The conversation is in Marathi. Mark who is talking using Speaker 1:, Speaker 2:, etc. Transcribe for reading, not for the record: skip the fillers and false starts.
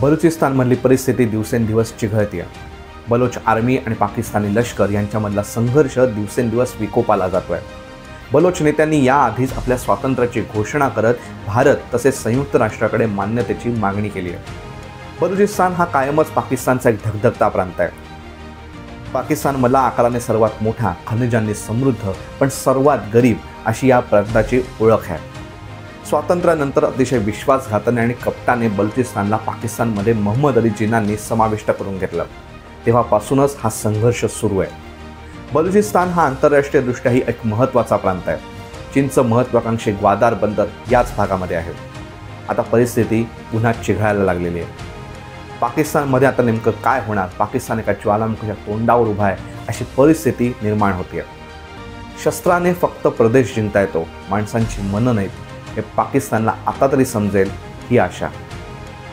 Speaker 1: बलुचिस्तानमधली परिस्थिती दिवसेंदिवस चिघळते. बलोच आर्मी आणि पाकिस्तानी लष्कर यांच्यामधला संघर्ष दिवसेंदिवस विकोपाला जातोय. बलोच नेत्यांनी याआधीच आपल्या स्वातंत्र्याची घोषणा करत भारत तसेच संयुक्त राष्ट्राकडे मान्यतेची मागणी केली आहे. बलुचिस्तान हा कायमच पाकिस्तानचा एक धगधगता प्रांत आहे. पाकिस्तानमधला आकाराने सर्वात मोठा, खनिजांनी समृद्ध पण सर्वात गरीब अशी या प्रांताची ओळख आहे. स्वातंत्र्यानंतर अतिशय विश्वासघाताने आणि कपटाने बलुचिस्तानला पाकिस्तानमध्ये मोहम्मद अली जिन्नांनी समाविष्ट करून घेतलं. तेव्हापासूनच हा संघर्ष सुरू आहे. बलुचिस्तान हा आंतरराष्ट्रीयदृष्ट्याही एक महत्त्वाचा प्रांत आहे. चीनचं महत्त्वाकांक्षी ग्वादार बंदर याच भागामध्ये आहे. आता परिस्थिती पुन्हा चिघळायला लागलेली आहे. पाकिस्तानमध्ये आता नेमकं काय होणार? पाकिस्तान एका ज्वालामुखीच्या तोंडावर उभा आहे अशी परिस्थिती निर्माण होते. शस्त्राने फक्त प्रदेश जिंकता येतो, माणसांची मनं नाहीत, हे पाकिस्तानला आता तरी समजेल ही आशा.